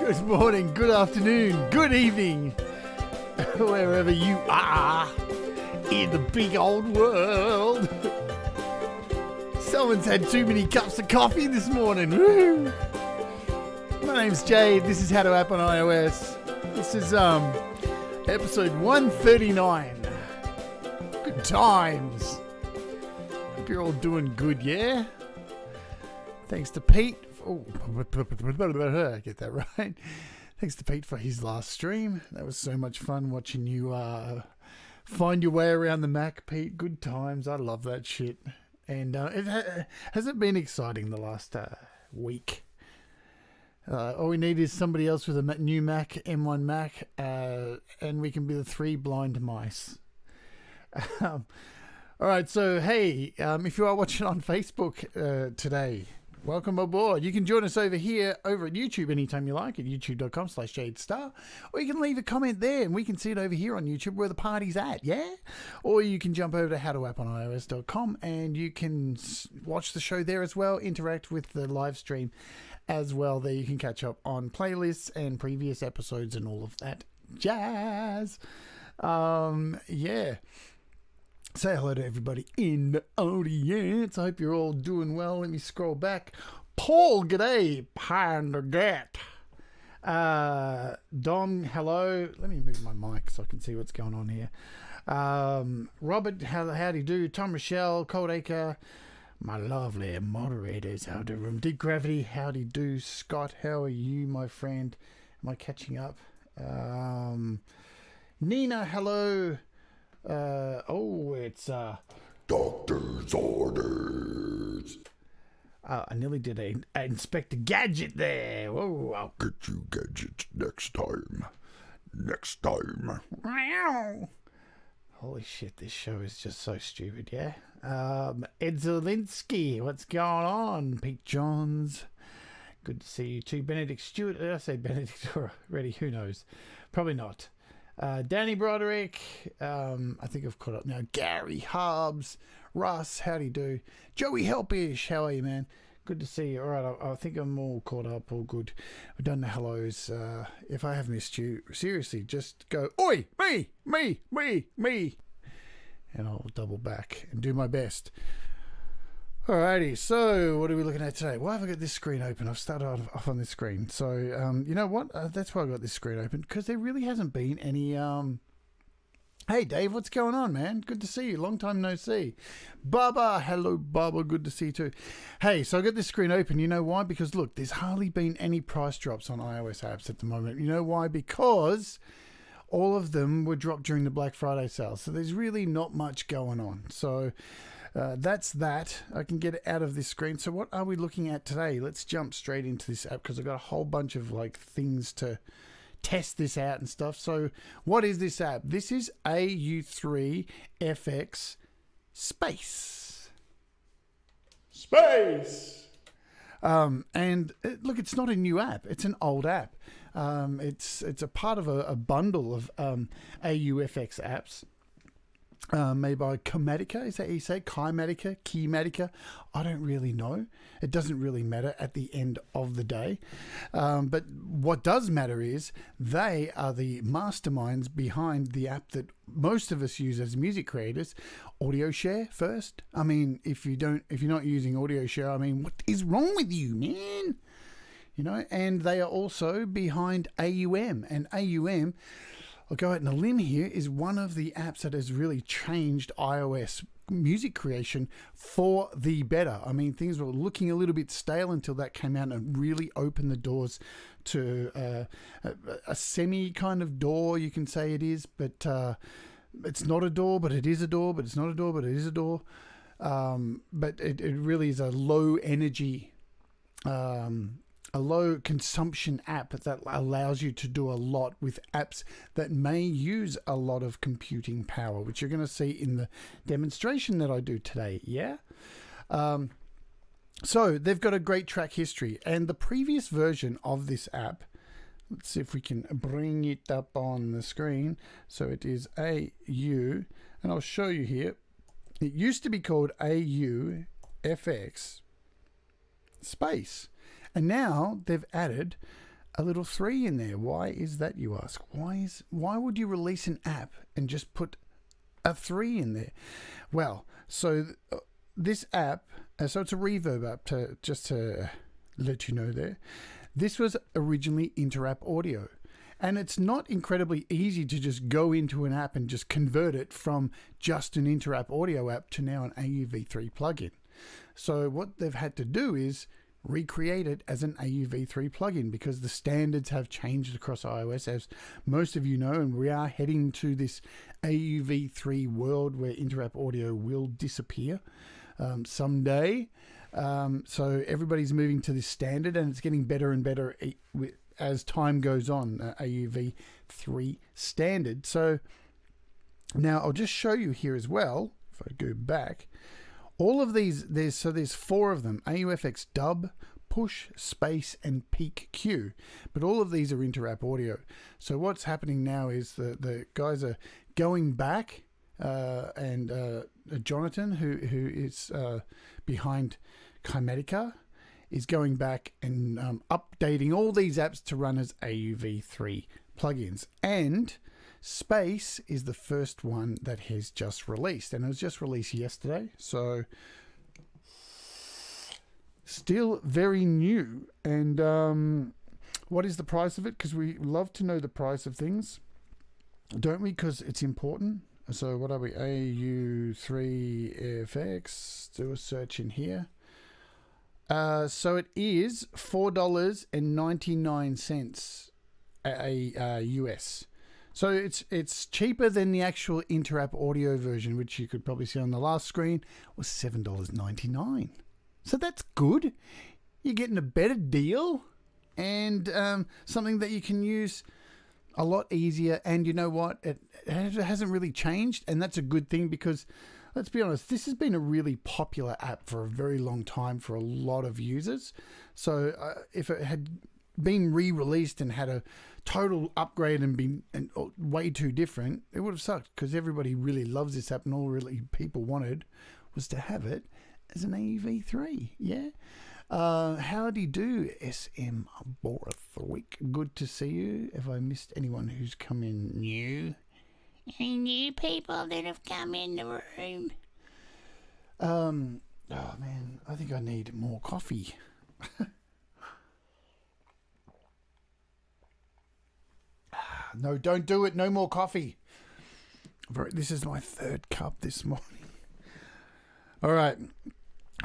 Good morning, good afternoon, good evening, wherever you are in the big old world. Someone's had too many cups of coffee this morning. Woo! My name's Jade. This is How to App on iOS. This is episode 139. Good times. Hope you're all doing good, yeah? Thanks to Pete. Oh, get that right. Thanks to Pete for his last stream. That was so much fun watching you find your way around the Mac, Pete. Good times. I love that shit. And has it been exciting the last week? All we need is somebody else with a new Mac, M1 Mac, and we can be the three blind mice. All right, so hey, if you are watching on Facebook today, welcome aboard. You can join us over here over at YouTube anytime you like at youtube.com/JadeStarr, or you can leave a comment there and we can see it over here on YouTube where the party's at, yeah? Or you can jump over to howtoapponIOS.com and you can watch the show there as well, interact with the live stream as well. There you can catch up on playlists and previous episodes and all of that jazz. Yeah. Say hello to everybody in the audience. I hope you're all doing well. Let me scroll back. Paul, g'day. Pandagat. Dom, hello. Let me move my mic so I can see what's going on here. Robert, howdy do. Tom Rochelle, Cold Acre, my lovely moderators. How do room? Deep Gravity, howdy do. Scott, how are you, my friend? Am I catching up? Nina, hello. It's doctor's orders. I nearly did a Inspector Gadget there. Whoa, I'll get you gadgets next time. Holy shit, this show is just so stupid, yeah? Ed Zielinski, what's going on? Pete Johns, good to see you too. Benedict Stewart, did I say Benedict already? Who knows? Probably not. Danny Broderick, I think I've caught up now. Gary Hobbs, Russ, howdy do. Joey Helpish, how are you, man? Good to see you. All right, I think I'm all caught up, all good. We've done the hellos. If I have missed you, seriously, just go, oi, me, and I'll double back and do my best. Alrighty, so what are we looking at today? Why have I got this screen open? I've started off on this screen. So, you know what? That's why I got this screen open, because there really hasn't been any... Hey, Dave, what's going on, man? Good to see you. Long time no see. Baba, hello, Baba. Good to see you too. Hey, so I got this screen open. You know why? Because, look, there's hardly been any price drops on iOS apps at the moment. You know why? Because all of them were dropped during the Black Friday sale. So there's really not much going on. So... that's that. I can get it out of this screen. So what are we looking at today? Let's jump straight into this app because I've got a whole bunch of like things to test this out and stuff. So what is this app? This is AU3FX Space. And look, it's not a new app. It's an old app. It's a part of a bundle of AU3FX apps. Made by Kymatica, is that how you say? Kymatica? I don't really know. It doesn't really matter at the end of the day. But what does matter is they are the masterminds behind the app that most of us use as music creators. Audio Share first. I mean, if you're not using Audio Share, I mean, what is wrong with you, man? You know, and they are also behind AUM, and AUM, I'll go out on a limb here, is one of the apps that has really changed iOS music creation for the better. I mean, things were looking a little bit stale until that came out and really opened the doors to a semi kind of door, you can say it is, but it's not a door, but it is a door, but it's not a door, but it is a door. But it really is a low energy, a low consumption app that allows you to do a lot with apps that may use a lot of computing power, which you're going to see in the demonstration that I do today. Yeah. So they've got a great track history, and the previous version of this app, let's see if we can bring it up on the screen. So it is AU, and I'll show you here. It used to be called AU3FX Space. And now they've added a little 3 in there. Why is that, you ask? Why would you release an app and just put a 3 in there? Well, so this app, so it's a Reverb app, to let you know there. This was originally inter-app audio. And it's not incredibly easy to just go into an app and just convert it from just an inter-app audio app to now an AuV3 plugin. So what they've had to do is recreate it as an AuV3 plugin, because the standards have changed across iOS, as most of you know, and we are heading to this AuV3 world where inter-app audio will disappear someday. So everybody's moving to this standard, and it's getting better and better as time goes on, AuV3 standard. So now I'll just show you here as well, if I go back, all of these, there's 4 of them: AU3FX Dub, Push, Space, and Peak Q. But all of these are inter-app audio. So what's happening now is the guys are going back, and Jonathan, who is behind Kymatica, is going back and updating all these apps to run as AuV3 plugins. And Space is the first one that has just released, and it was just released yesterday, so still very new. And what is the price of it? Because we love to know the price of things, don't we? Because it's important. So what are we? AU3FX. Do a search in here. So it is $4.99 US. So it's cheaper than the actual inter-app audio version, which you could probably see on the last screen, was $7.99. So that's good. You're getting a better deal, and something that you can use a lot easier. And you know what? It hasn't really changed, and that's a good thing, because let's be honest, this has been a really popular app for a very long time for a lot of users. So if it had been re-released and had a total upgrade and been way too different, it would have sucked, because everybody really loves this app, and all really people wanted was to have it as an AuV3. Yeah. How do you do, SM Borthwick? Good to see you. Have I missed anyone who's come in new? Any new people that have come in the room? Oh man, I think I need more coffee. No, don't do it. No more coffee. This is my 3rd cup this morning. All right.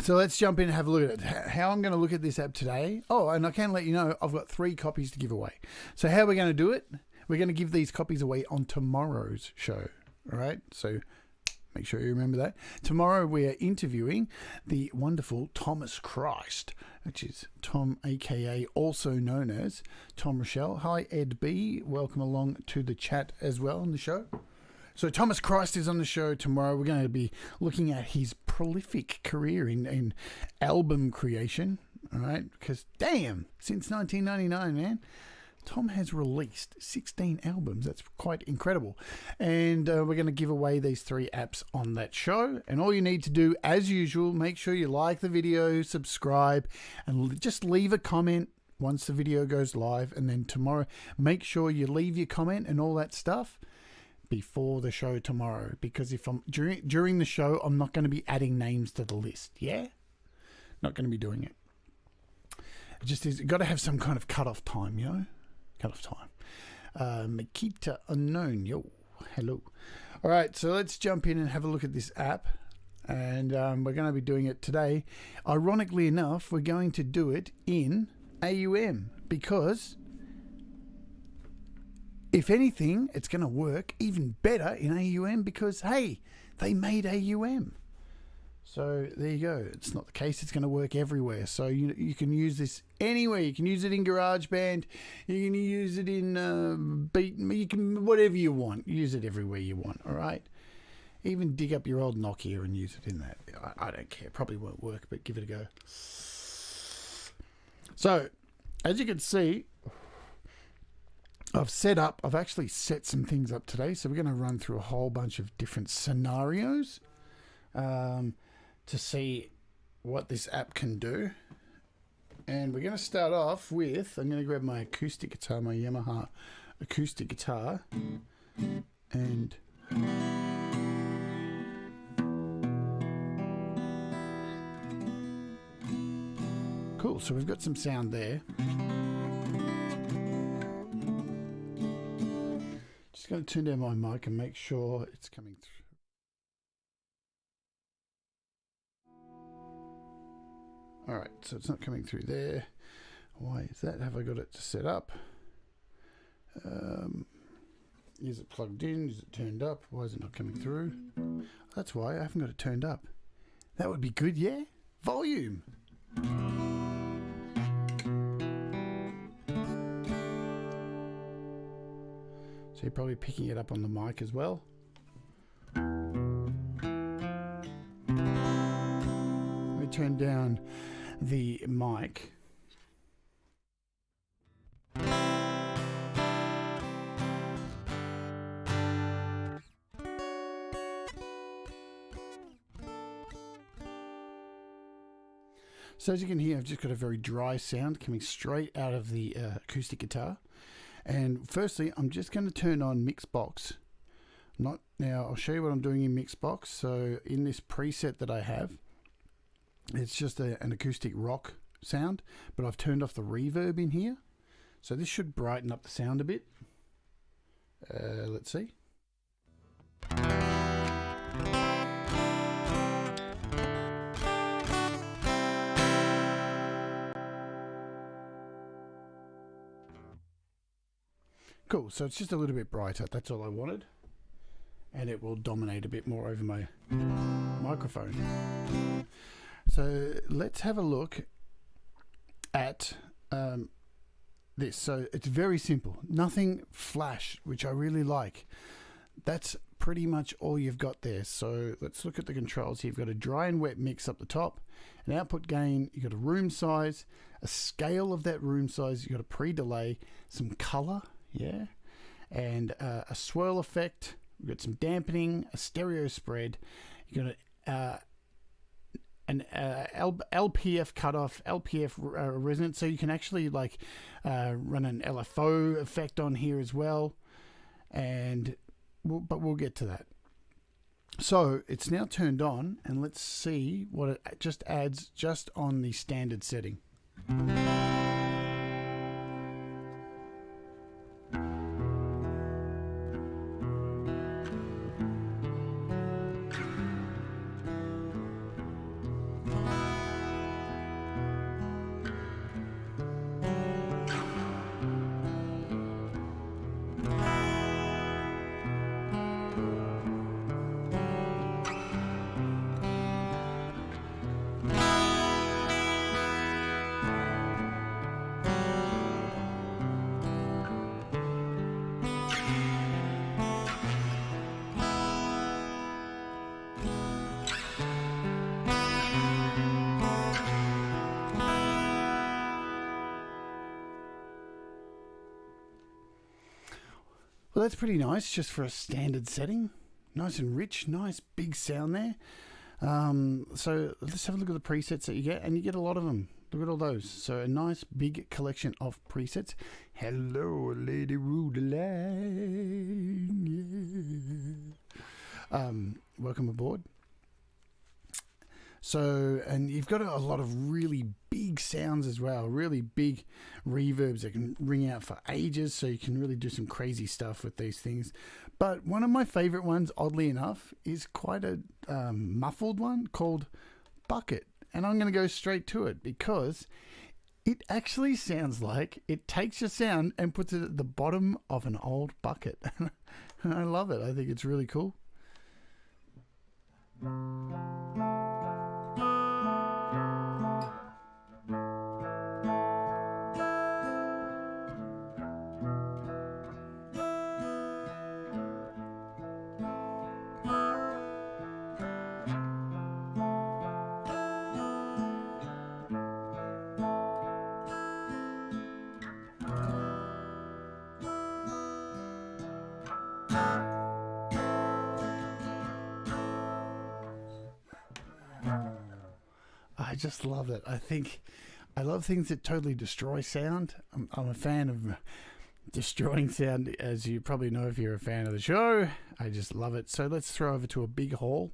So let's jump in and have a look at it. How I'm going to look at this app today. Oh, and I can let you know I've got 3 copies to give away. So how are we going to do it? We're going to give these copies away on tomorrow's show. All right. So make sure you remember that. Tomorrow we are interviewing the wonderful Thomas Christ, which is Tom, aka also known as Tom Rochelle. Hi, Ed B. Welcome along to the chat as well on the show. So Thomas Christ is on the show tomorrow. We're going to be looking at his prolific career in album creation. All right. Because damn, since 1999, man, Tom has released 16 albums. That's quite incredible. And we're going to give away these 3 apps on that show. And all you need to do, as usual, make sure you like the video, subscribe, and just leave a comment once the video goes live. And then tomorrow, make sure you leave your comment and all that stuff before the show tomorrow. Because if I'm during the show, I'm not going to be adding names to the list. Yeah? Not going to be doing it. It just is. Got to have some kind of cutoff time, you know? Cutoff time. Makita Unknown. Yo, hello. All right, so let's jump in and have a look at this app. And we're going to be doing it today. Ironically enough, we're going to do it in AUM, because if anything, it's going to work even better in AUM, because, hey, they made AUM. So there you go. It's not the case. It's going to work everywhere. So you can use this anywhere. You can use it in GarageBand. You can use it in Beat. You can, whatever you want. Use it everywhere you want. All right. Even dig up your old Nokia and use it in that. I don't care. Probably won't work, but give it a go. So as you can see, I've actually set some things up today. So we're going to run through a whole bunch of different scenarios to see what this app can do. And we're going to start off with, I'm going to grab my acoustic guitar, my Yamaha acoustic guitar, and cool, so we've got some sound there. Just going to turn down my mic and make sure it's coming through. Alright, so it's not coming through there. Why is that? Have I got it set up? Is it plugged in? Is it turned up? Why is it not coming through? That's why I haven't got it turned up. That would be good, yeah? Volume! So you're probably picking it up on the mic as well. Let me turn down the mic. So as you can hear, I've just got a very dry sound coming straight out of the acoustic guitar. And firstly, I'm just going to turn on Mixbox. Now, I'll show you what I'm doing in Mixbox. So in this preset that I have, it's just an acoustic rock sound, but I've turned off the reverb in here. So this should brighten up the sound a bit. Let's see. Cool, so it's just a little bit brighter, that's all I wanted. And it will dominate a bit more over my microphone. So let's have a look at this. So it's very simple, nothing flash, which I really like. That's pretty much all you've got there. So let's look at the controls here. You've got a dry and wet mix up the top, an output gain, you've got a room size, a scale of that room size, you've got a pre-delay, some color, yeah, and a swirl effect. We've got some dampening, a stereo spread. You've got an LPF cutoff, LPF resonance, so you can actually like run an LFO effect on here as well. And but we'll get to that. So it's now turned on, and let's see what it just adds just on the standard setting. Well, that's pretty nice just for a standard setting. Nice and rich, nice big sound there. So let's have a look at the presets that you get, and you get a lot of them. Look at all those. So a nice big collection of presets. Hello, Lady Rudeline. Yeah. Welcome aboard. So, and you've got a lot of really big sounds as well, really big reverbs that can ring out for ages, so you can really do some crazy stuff with these things. But one of my favorite ones, oddly enough, is quite a muffled one called Bucket. And I'm going to go straight to it because it actually sounds like it takes your sound and puts it at the bottom of an old bucket. And I love it. I think it's really cool. I just love it. I think I love things that totally destroy sound. I'm a fan of destroying sound, as you probably know if you're a fan of the show. I just love it. So let's throw over to a big hall.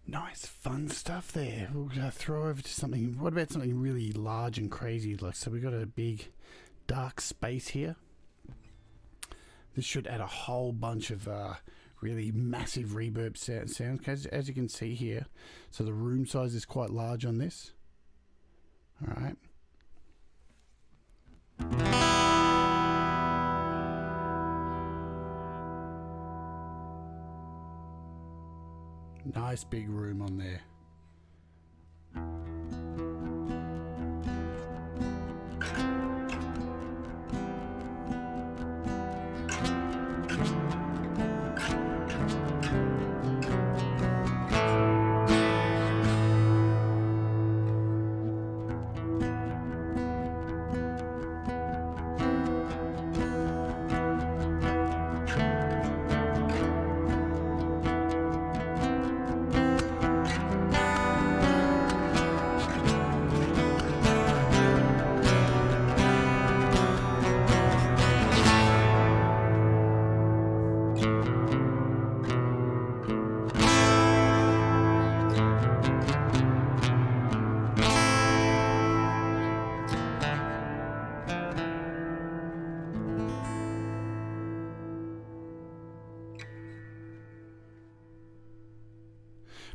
Nice fun stuff there. We're going to throw over to something. What about something really large and crazy? Like, so we've got a big dark space here. This should add a whole bunch of really massive reverb sounds, as you can see here. So the room size is quite large on this. All right. Nice big room on there.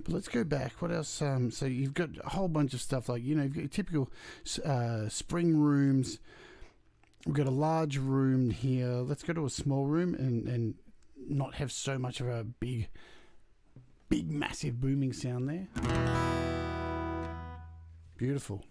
But let's go back. What else? So you've got a whole bunch of stuff like, you know, you've got your typical spring rooms. We've got a large room here. Let's go to a small room and not have so much of a big, massive booming sound there. Beautiful.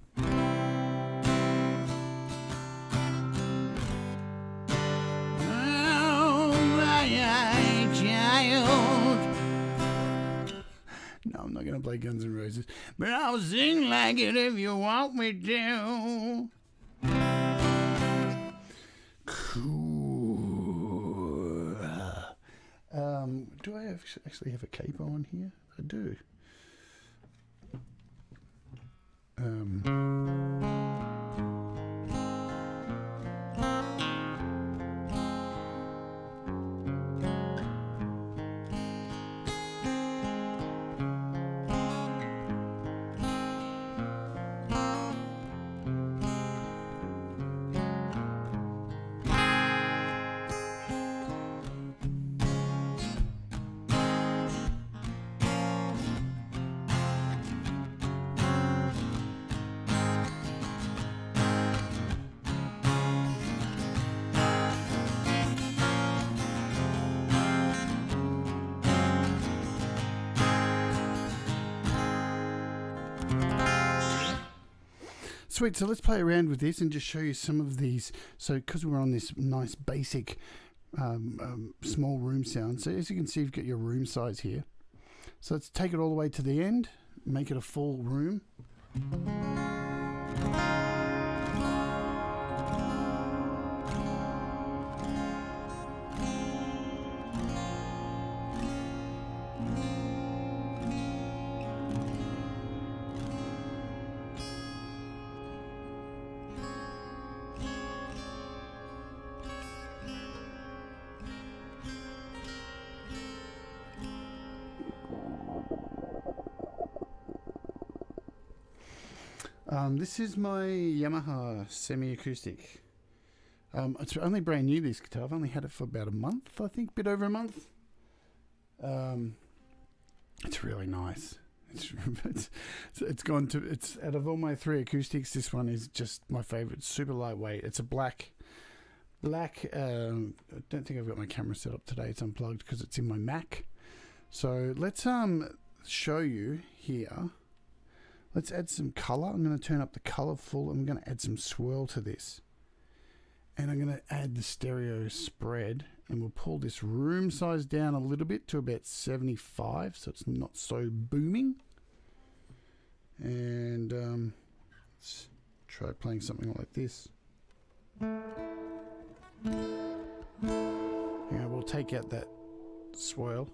No, I'm not going to play Guns N' Roses. But I'll sing like it if you want me to. Cool. Do I actually have a capo on here? I do. Sweet, so let's play around with this and just show you some of these. So because we're on this nice basic small room sound, so as you can see, you've got your room size here. So let's take it all the way to the end, make it a full room. This is my Yamaha semi-acoustic. It's only brand new, this guitar. I've only had it for about a month, I think, a bit over a month. It's really nice. It's gone to, it's out of all my three acoustics, this one is just my favorite. Super lightweight. It's a black. I don't think I've got my camera set up today. It's unplugged because it's in my Mac. So let's show you here. Let's add some color. I'm going to turn up the color full. I'm going to add some swirl to this. And I'm going to add the stereo spread. And we'll pull this room size down a little bit to about 75. So it's not so booming. And let's try playing something like this. Yeah, we'll take out that swirl.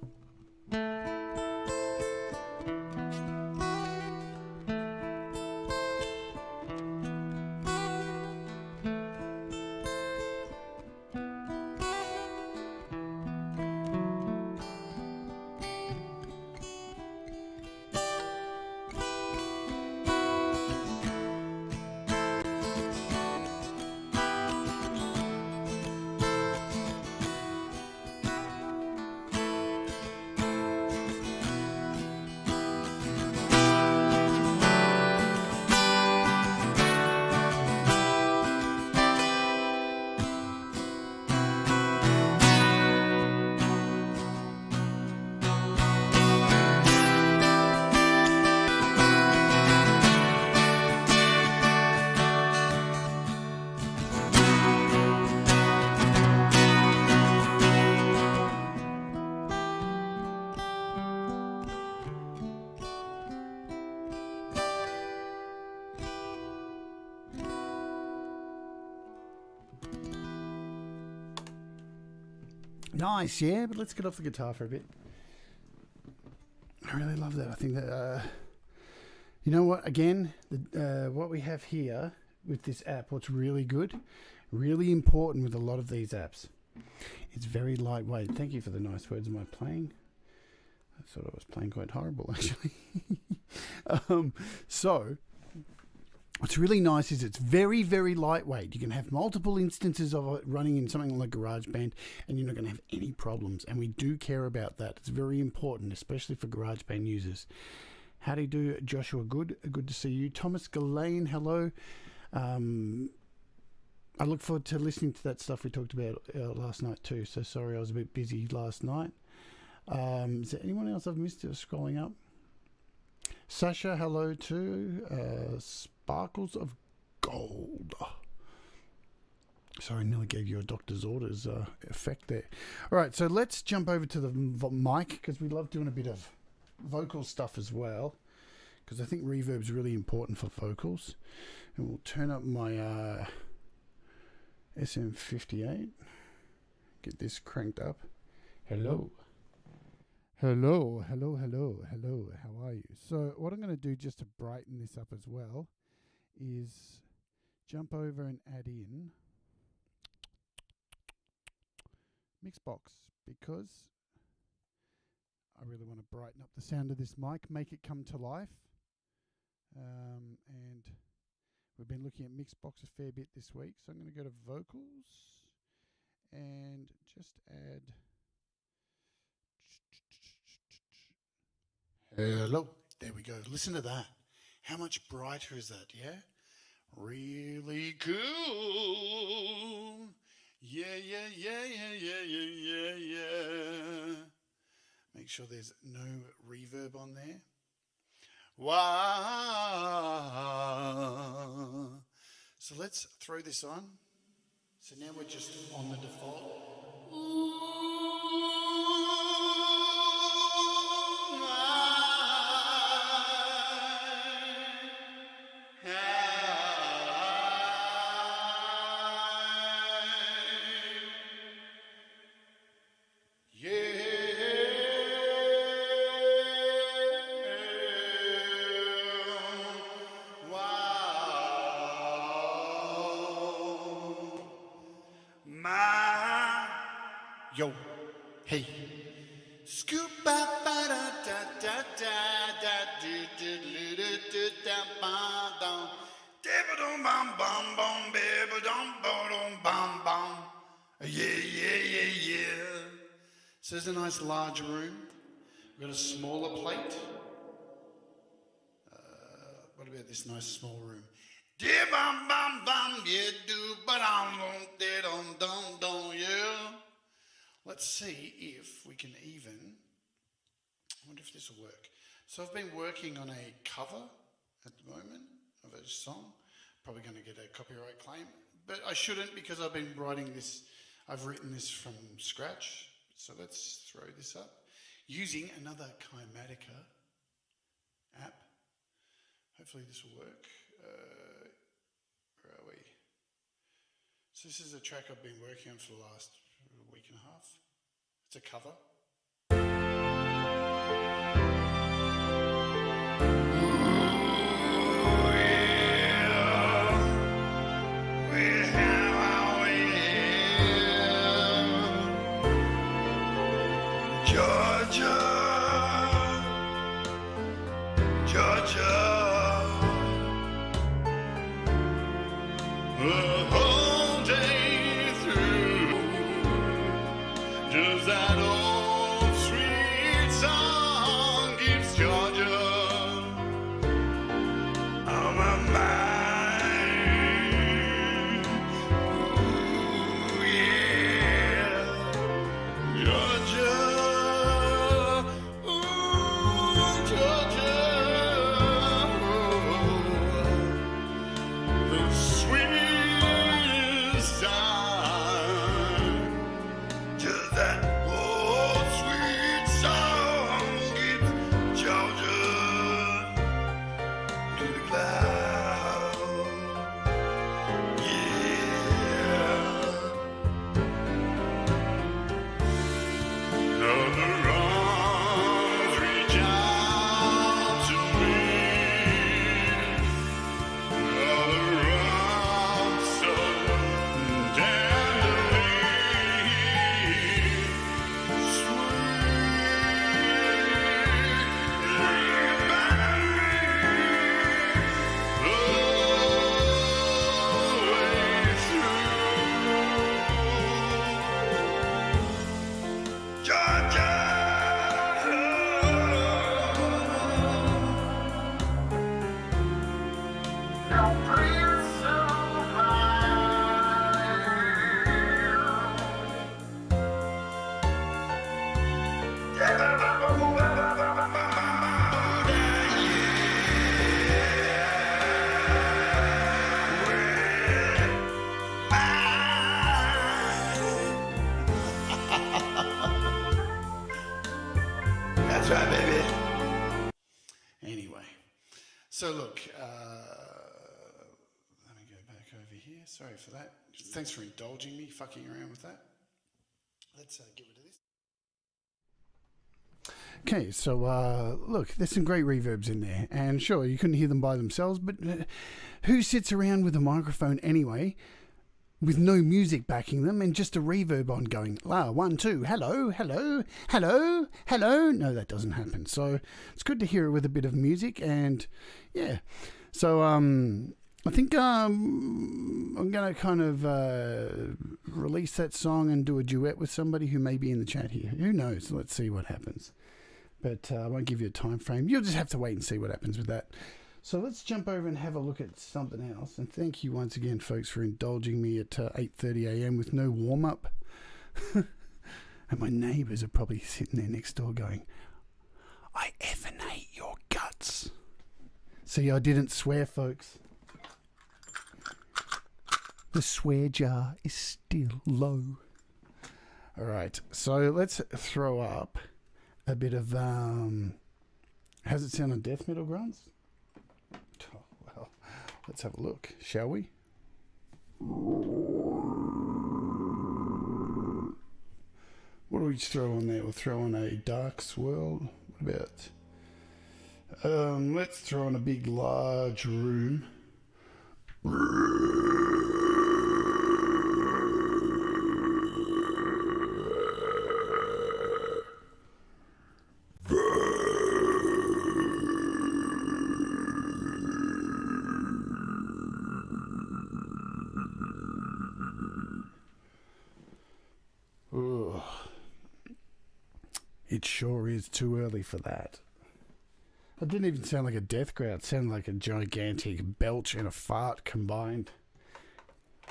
Nice, yeah, but let's get off the guitar for a bit. I really love that. I think that, you know what, again, what we have here with this app, what's really good, really important with a lot of these apps, it's very lightweight. Thank you for the nice words. Am I playing? I thought I was playing quite horrible, actually. So, what's really nice is it's very, very lightweight. You can have multiple instances of it running in something like GarageBand and you're not going to have any problems. And we do care about that. It's very important, especially for GarageBand users. How do you do, Joshua? Good. Good to see you. Thomas Gillane, hello. I look forward to listening to that stuff we talked about last night too. So sorry I was a bit busy last night. Is there anyone else I've missed scrolling up? Sasha, hello too. Sparkles of Gold. Sorry, I nearly gave you a doctor's orders effect there. All right, so let's jump over to the mic because we love doing a bit of vocal stuff as well, because I think reverb's really important for vocals. And we'll turn up my SM58. Get this cranked up. Hello. Hello, hello, hello, hello. How are you? So what I'm going to do just to brighten this up as well is jump over and add in Mixbox, because I really want to brighten up the sound of this mic, make it come to life. And we've been looking at Mixbox a fair bit this week, so I'm going to go to vocals and just add hello. There we go. Listen to that. How much brighter is that? Yeah? Really cool. Yeah, yeah, yeah, yeah, yeah, yeah, yeah, yeah. Make sure there's no reverb on there. Wow. So let's throw this on. So now we're just on the default. Yo, hey. Scoop ba ba da da da da da do do do do do da ba da. Dibba dum bum bum bum bibba dum bum bum bum. Yeah, yeah, yeah, yeah. So there's a nice large room. We've got a smaller plate. What about this nice small room? Dibba bum bum bum yeah do but I won't de dum dum dum yeah. Let's see if we can even wonder if this will work. So I've been working on a cover at the moment of a song. Probably going to get a copyright claim, but I shouldn't because I've been writing this. I've written this from scratch. So let's throw this up using another Kymatica app. Hopefully this will work. Where are we? So this is a track I've been working on for the last week and a half. It's a cover. So look, let me go back over here. Sorry for that. Thanks for indulging me, fucking around with that. Let's get rid of this. Okay, so look, there's some great reverbs in there. And sure, you couldn't hear them by themselves, but who sits around with a microphone anyway, with no music backing them and just a reverb on going, 1, 2, hello, hello, hello, hello. No, that doesn't happen. So it's good to hear it with a bit of music. And yeah, so I think I'm going to kind of release that song and do a duet with somebody who may be in the chat here. Who knows? Let's see what happens. But I won't give you a time frame. You'll just have to wait and see what happens with that. So let's jump over and have a look at something else. And thank you once again, folks, for indulging me at 8:30 a.m. with no warm-up. And my neighbours are probably sitting there next door going, I effing hate your guts. See, I didn't swear, folks. The swear jar is still low. All right, so let's throw up a bit of, how's it sound on death metal grunts? Oh, well, let's have a look, shall we? What do we throw on there? We'll throw on a dark swirl. What about? Let's throw on a big, large room. It sure is too early for that. It didn't even sound like a death growl. It sounded like a gigantic belch and a fart combined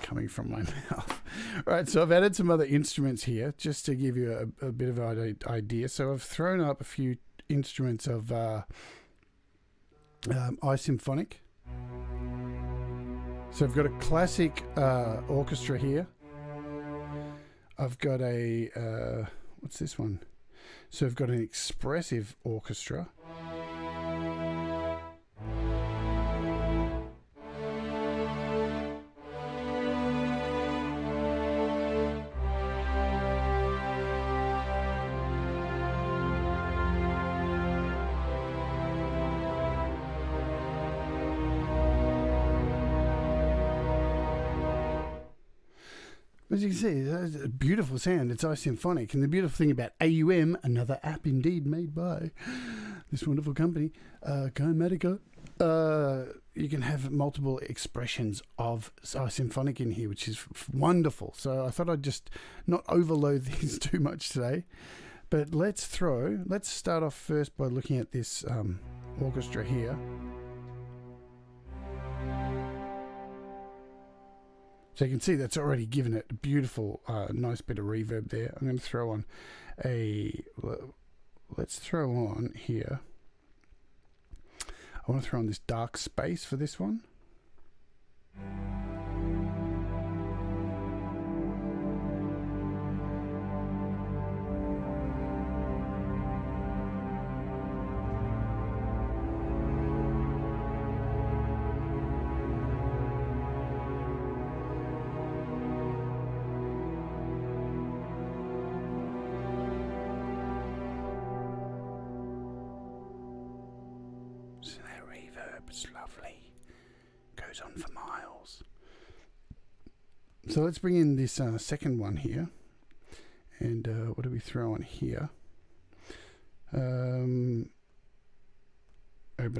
coming from my mouth. Right, so I've added some other instruments here just to give you a bit of an idea. So I've thrown up a few instruments of iSymphonic. So I've got a classic orchestra here. I've got a what's this one? So I've got an expressive orchestra. As you can see, it's a beautiful sound. It's iSymphonic. And the beautiful thing about AUM, another app indeed made by this wonderful company, Kymatica, you can have multiple expressions of iSymphonic in here, which is wonderful. So I thought I'd just not overload these too much today. But let's start off first by looking at this orchestra here. So you can see that's already given it a beautiful, nice bit of reverb there. I'm going to throw on let's throw on here. I want to throw on this dark space for this one. So that reverb is lovely. Goes on for miles. So let's bring in this second one here. And what do we throw on here? Open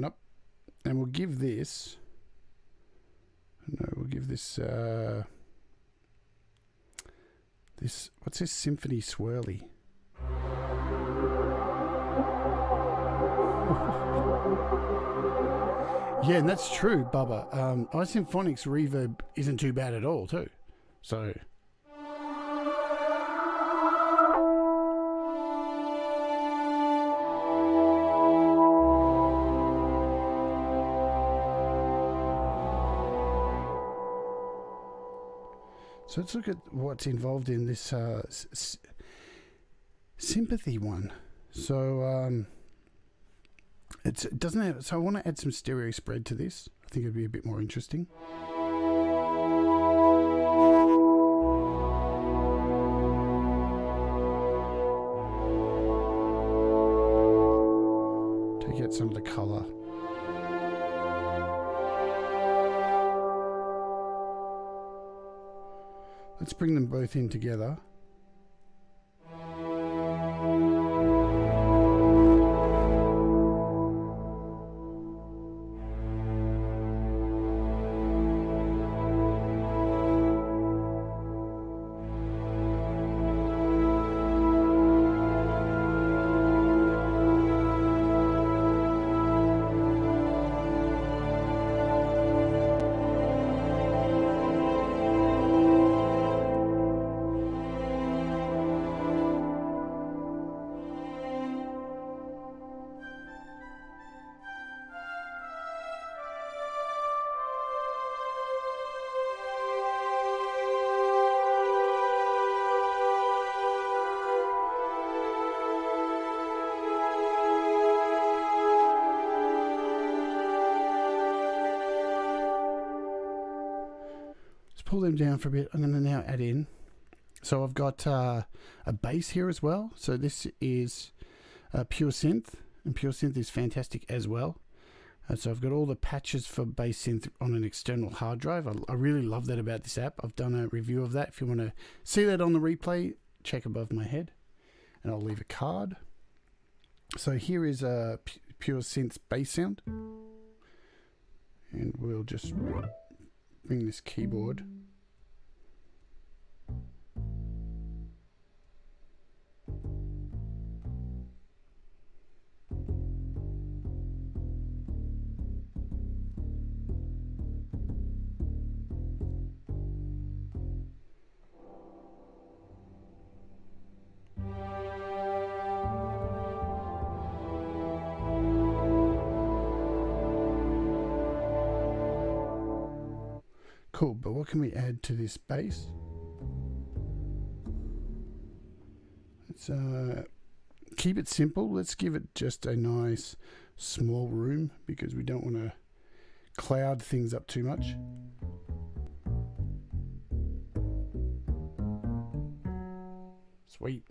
up. And we'll give this... No, we'll give this... what's this? Symphony Swirly. Yeah, and that's true, Bubba. iSymphonic's reverb isn't too bad at all, too. So... So let's look at what's involved in this sympathy one. So it doesn't have. So I want to add some stereo spread to this. I think it'd be a bit more interesting. Take out some of the color. Let's bring them both in together. Pull them down for a bit. I'm going to now add in. So I've got a bass here as well. So this is Pure Synth, and Pure Synth is fantastic as well. So I've got all the patches for bass synth on an external hard drive. I really love that about this app. I've done a review of that. If you want to see that on the replay, check above my head, and I'll leave a card. So here is a Pure Synth bass sound, and we'll just bring this keyboard. Cool, but what can we add to this bass? Let's keep it simple. Let's give it just a nice small room because we don't want to cloud things up too much. Sweet.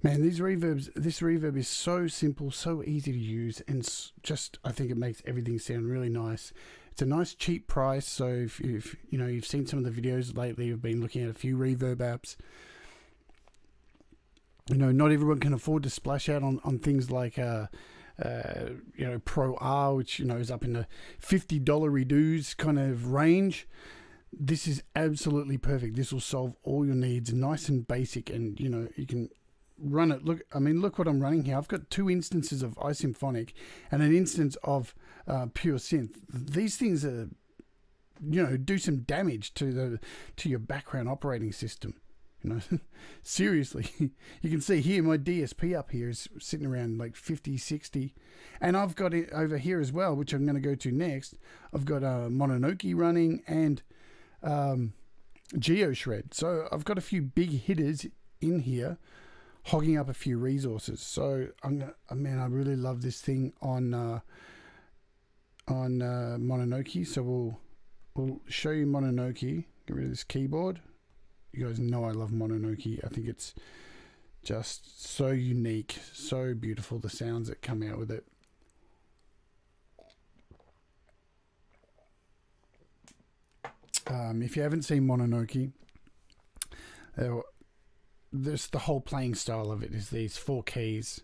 Man, this reverb is so simple, so easy to use, and just I think it makes everything sound really nice. It's a nice cheap price, so if you know you've seen some of the videos lately, you've been looking at a few reverb apps. You know, not everyone can afford to splash out on things like you know, Pro R, which you know is up in the $50 redos kind of range. This is absolutely perfect. This will solve all your needs, nice and basic, and you know you can run it. Look, I mean, look what I'm running here. I've got 2 instances of iSymphonic and an instance of pure synth. These things are, you know, do some damage to your background operating system. You know, seriously, you can see here my DSP up here is sitting around like 50, 60, and I've got it over here as well, which I'm going to go to next. I've got Mononoke running and GeoShred. So I've got a few big hitters in here, hogging up a few resources. So man, I really love this thing on Mononoke. So we'll show you Mononoke. Get rid of this keyboard. You guys know I love Mononoke. I think it's just so unique, so beautiful, the sounds that come out with it. If you haven't seen Mononoke, there's the whole playing style of it is these 4 keys.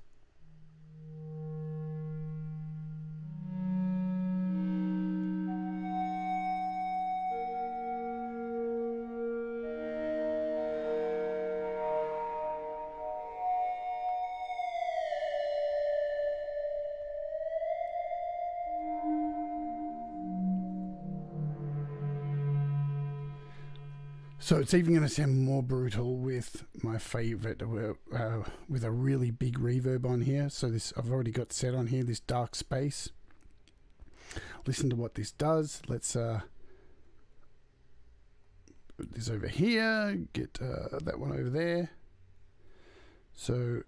So it's even going to sound more brutal with my favorite, with a really big reverb on here. So this I've already got set on here, this dark space. Listen to what this does. Let's put this over here, get that one over there. So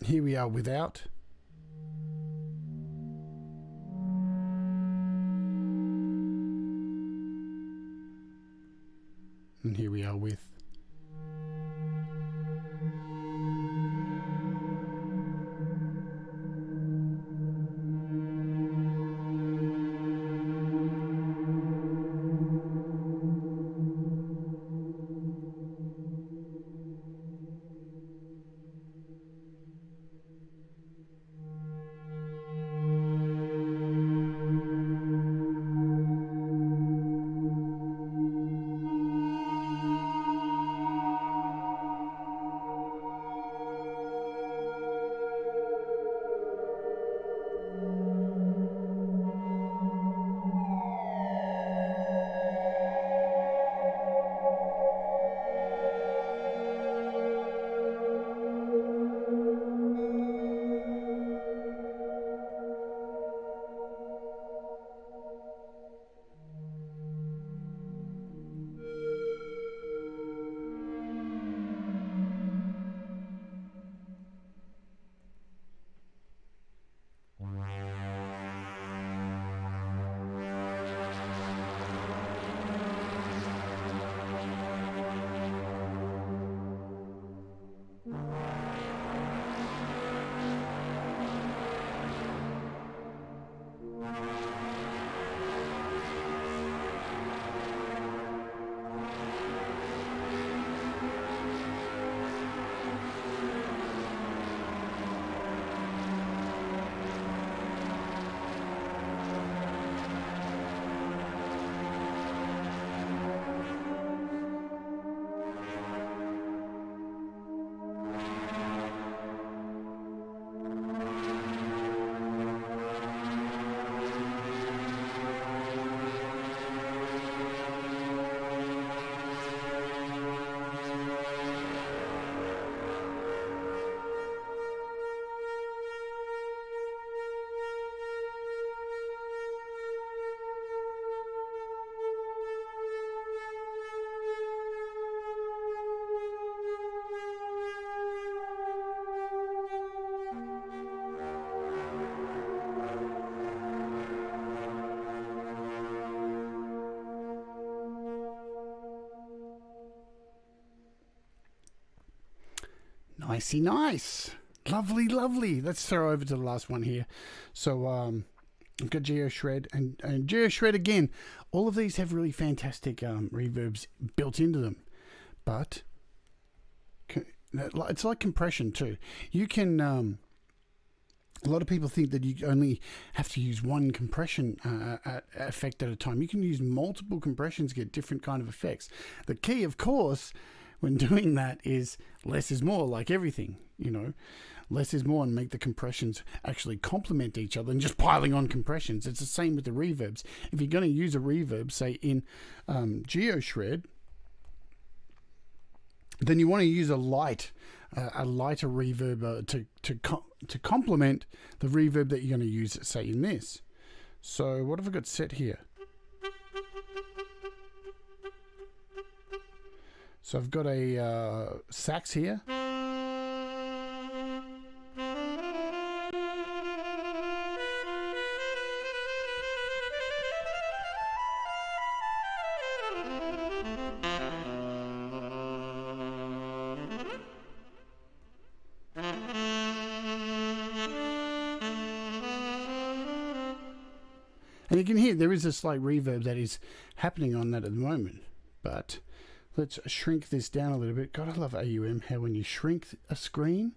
here we are without. And here we are with. Nicey nice. Lovely, lovely. Let's throw over to the last one here. So I've got GeoShred and GeoShred again. All of these have really fantastic reverbs built into them. But it's like compression too. You can... a lot of people think that you only have to use one compression effect at a time. You can use multiple compressions to get different kind of effects. The key, of course, when doing that is less is more, like everything, you know. Less is more, and make the compressions actually complement each other and just piling on compressions. It's the same with the reverbs. If you're going to use a reverb, say in GeoShred, then you want to use a lighter reverb to complement the reverb that you're going to use, say, in this. So what have I got set here? So I've got a sax here. And you can hear there is a slight reverb that is happening on that at the moment. But let's shrink this down a little bit. God, I love AUM, how when you shrink a screen,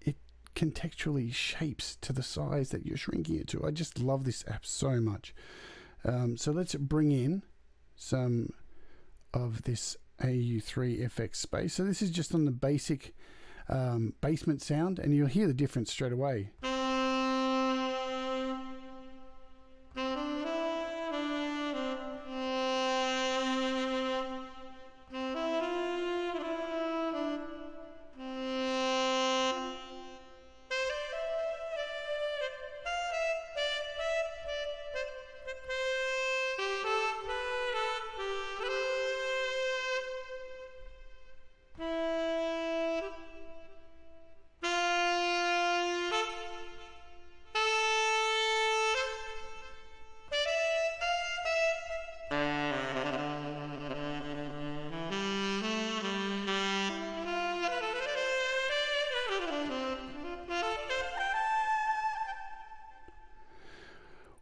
it contextually shapes to the size that you're shrinking it to. I just love this app so much. So let's bring in some of this AU3FX Space. So this is just on the basic basement sound, and you'll hear the difference straight away.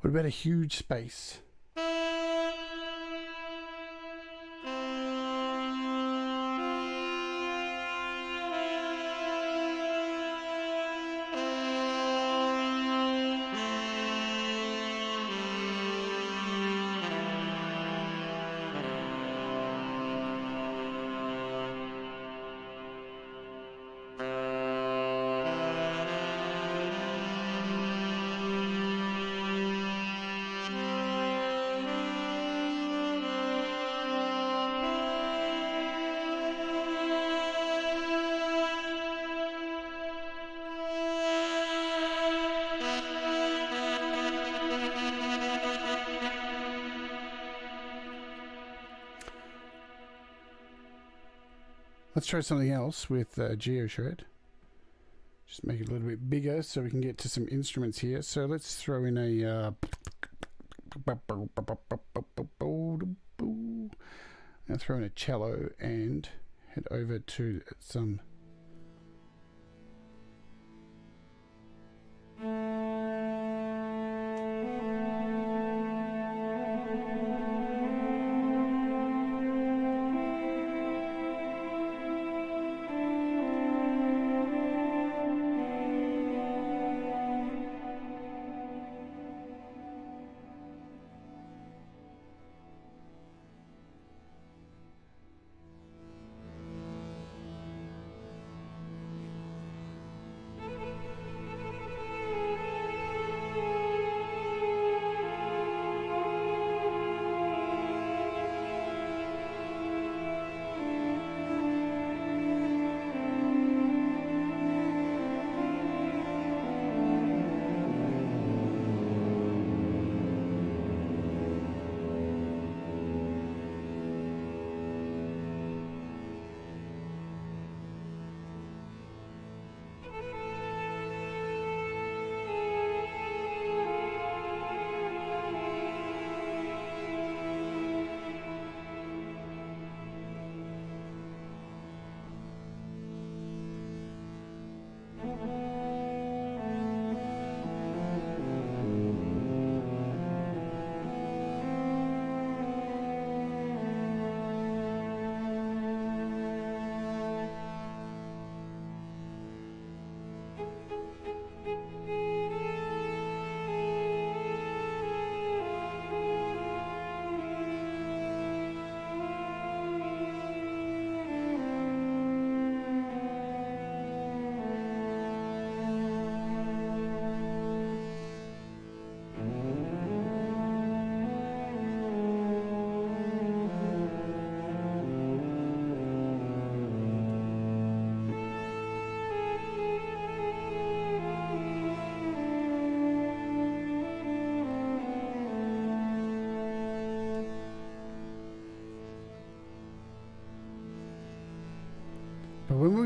What about a huge space? Let's try something else with GeoShred. Just make it a little bit bigger so we can get to some instruments here. So let's throw in a... Now throw in a cello and head over to some...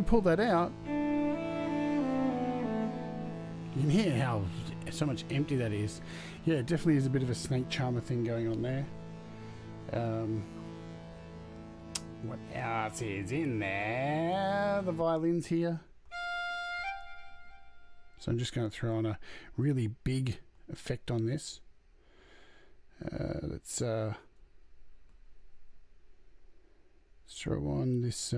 pull that out, you can hear how so much empty that is. Yeah, it definitely is a bit of a snake charmer thing going on there. What else is in there? The violins here. So I'm just going to throw on a really big effect on this. Let's throw on this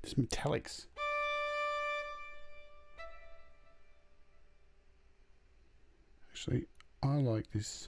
this metallics. Actually, I like this.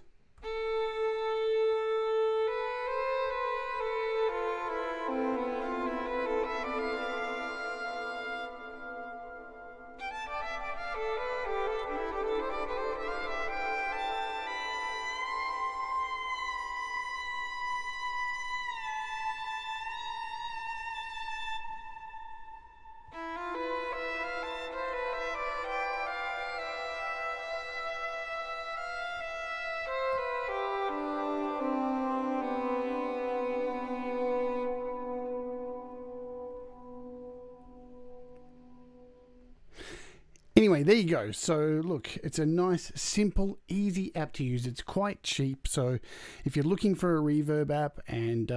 Anyway, there you go. So look, it's a nice, simple, easy app to use. It's quite cheap. So if you're looking for a reverb app, and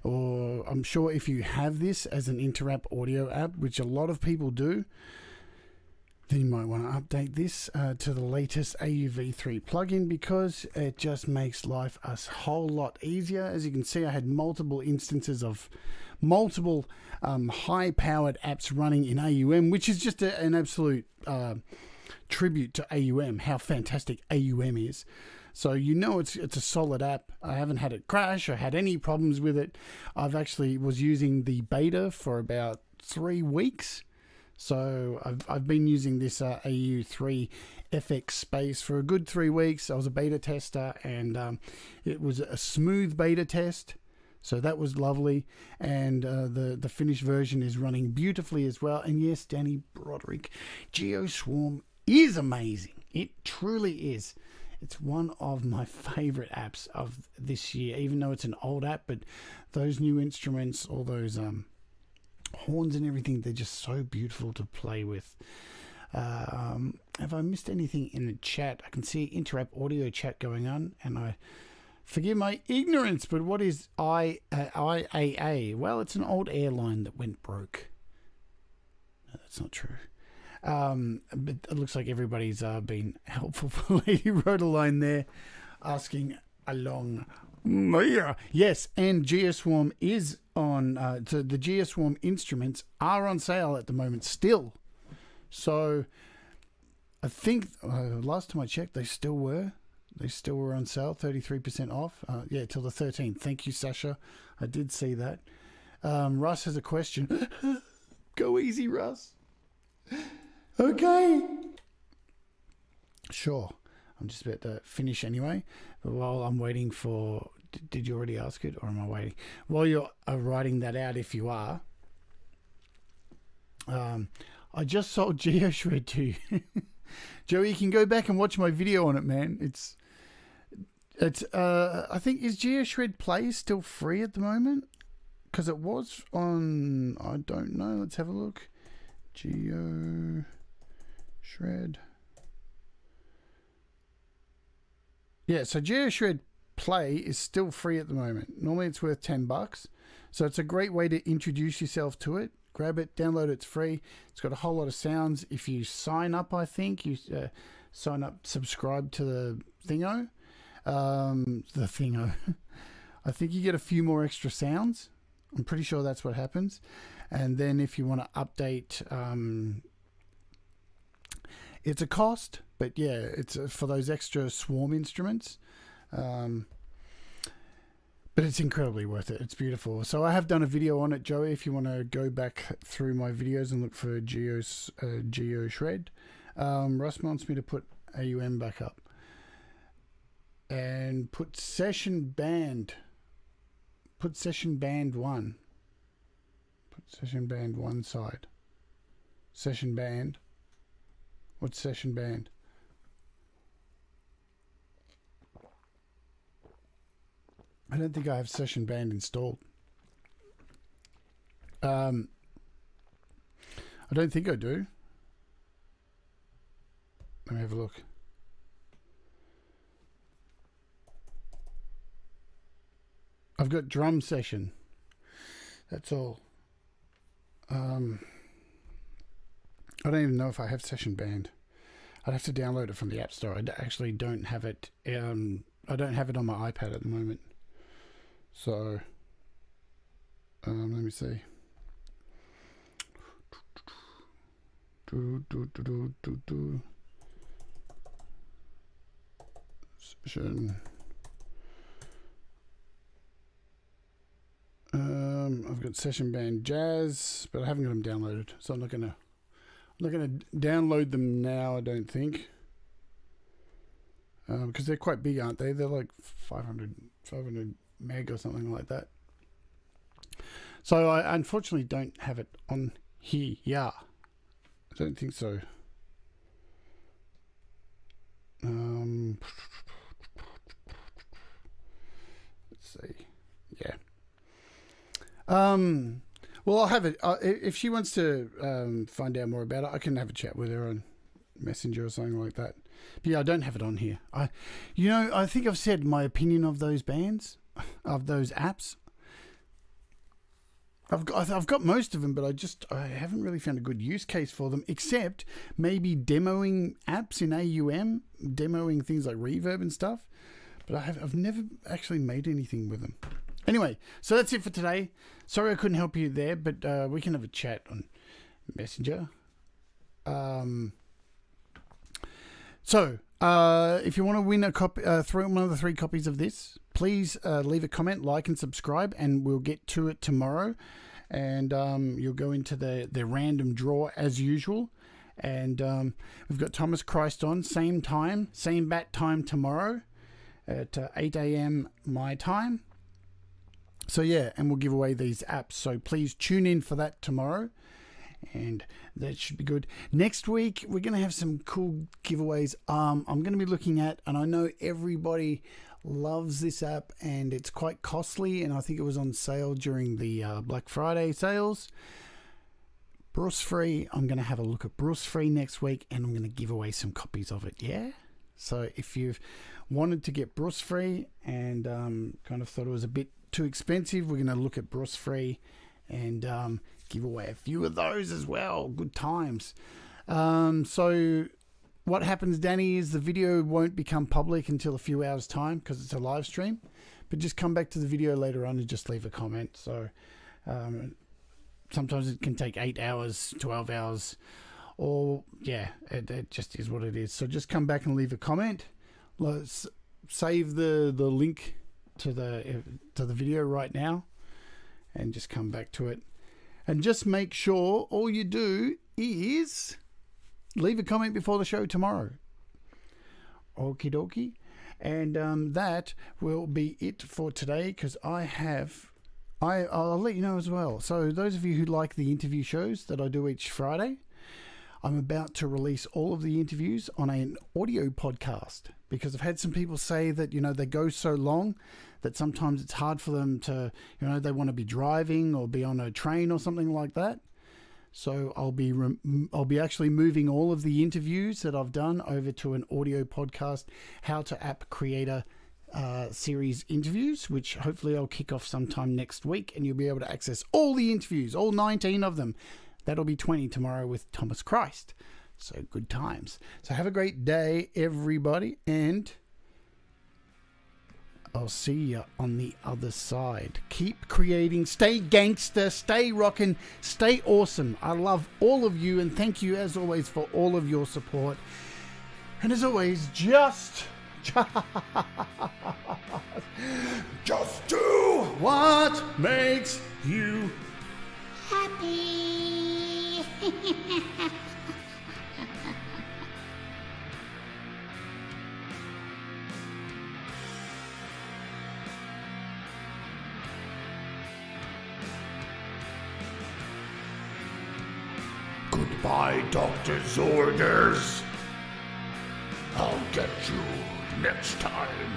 or I'm sure if you have this as an inter-app audio app, which a lot of people do, then you might want to update this to the latest AuV3 plugin, because it just makes life a whole lot easier. As you can see, I had multiple instances of multiple high-powered apps running in AUM, which is just an absolute tribute to AUM, how fantastic AUM is. So you know it's a solid app. I haven't had it crash or had any problems with it. I've actually was using the beta for about 3 weeks. So I've been using this AU3FX Space for a good 3 weeks. I was a beta tester, and it was a smooth beta test. So that was lovely, and the finished version is running beautifully as well. And yes, Danny Broderick, GeoSwarm is amazing. It truly is. It's one of my favorite apps of this year, even though it's an old app. But those new instruments, all those horns and everything, they're just so beautiful to play with. Have I missed anything in the chat? I can see inter-app audio chat going on, and I forgive my ignorance, but what is IAA? Well, it's an old airline that went broke. No, that's not true. But it looks like everybody's been helpful. Lady wrote a line there asking along. Yes, and GeoSwarm is on. So the GeoSwarm instruments are on sale at the moment still. So I think last time I checked, they still were. They still were on sale, 33% off. Yeah, till the 13th. Thank you, Sasha. I did see that. Russ has a question. Go easy, Russ. Okay. Sure. I'm just about to finish anyway. But while I'm waiting for... Did you already ask it, or am I waiting? While you're writing that out, if you are, I just sold GeoShred to you. Joey, you can go back and watch my video on it, man. It's I think, is GeoShred Play still free at the moment? Because it was on, I don't know. Let's have a look. GeoShred. Yeah, so GeoShred Play is still free at the moment. Normally it's worth $10. So it's a great way to introduce yourself to it. Grab it, download it, it's free. It's got a whole lot of sounds. If you sign up, I think, you sign up, subscribe to the thingo. I think you get a few more extra sounds. I'm pretty sure that's what happens. And then if you want to update, it's a cost, but yeah, it's for those extra swarm instruments. But it's incredibly worth it. It's beautiful. So I have done a video on it, Joey, if you want to go back through my videos and look for GeoShred. Russ wants me to put AUM back up. And put session band. Put session band 1. Put session band 1 side. Session band. What's session band? I don't think I have session band installed. I don't think I do. Let me have a look. I've got drum session. That's all. I don't even know if I have session band. I'd have to download it from the App Store. I actually don't have it. I don't have it on my iPad at the moment. So, let me see. Session. I've got session band jazz, but I haven't got them downloaded, so I'm not gonna download them now. I don't think, because they're quite big, aren't they? They're like 500 meg or something like that. So I unfortunately don't have it on here. Yeah, I don't think so. Let's see. Yeah. Well, I'll have it. If she wants to find out more about it, I can have a chat with her on Messenger or something like that. But yeah, I don't have it on here. I think I've said my opinion of those bands, of those apps. I've got most of them, but I haven't really found a good use case for them, except maybe demoing apps in AUM, demoing things like Reverb and stuff. But I've never actually made anything with them. Anyway, so that's it for today. Sorry I couldn't help you there, but we can have a chat on Messenger. So if you want to win a copy, one of the 3 copies of this, please leave a comment, like, and subscribe, and we'll get to it tomorrow. And you'll go into the random draw as usual. And we've got Thomas Christ on, same time, same bat time tomorrow at 8 a.m. my time. So yeah, and we'll give away these apps. So please tune in for that tomorrow. And that should be good. Next week, we're going to have some cool giveaways. I'm going to be looking at, and I know everybody loves this app, and it's quite costly, and I think it was on sale during the Black Friday sales. Bruce Free, I'm going to have a look at Bruce Free next week, and I'm going to give away some copies of it, yeah? So if you've wanted to get Bruce Free and kind of thought it was a bit too expensive, we're going to look at Bruce Free and give away a few of those as well. Good times. So what happens, Danny, is the video won't become public until a few hours time because it's a live stream, but just come back to the video later on and just leave a comment. So sometimes it can take 8 hours, 12 hours, or yeah, it just is what it is. So just come back and leave a comment. Let's save the link to the video right now and just come back to it. And just make sure all you do is leave a comment before the show tomorrow. Okie dokie. And that will be it for today, because I'll let you know as well. So those of you who like the interview shows that I do each Friday, I'm about to release all of the interviews on an audio podcast, because I've had some people say that, they go so long that sometimes it's hard for them to, they want to be driving or be on a train or something like that. So I'll be actually moving all of the interviews that I've done over to an audio podcast, How to App Creator series interviews, which hopefully I'll kick off sometime next week, and you'll be able to access all the interviews, all 19 of them. That'll be 20 tomorrow with Thomas Christ. So good times. So have a great day, everybody, and I'll see you on the other side. Keep creating, stay gangster, stay rocking, stay awesome. I love all of you, and thank you as always for all of your support. And as always, just do what makes you happy. Goodbye, doctor's orders. I'll get you next time.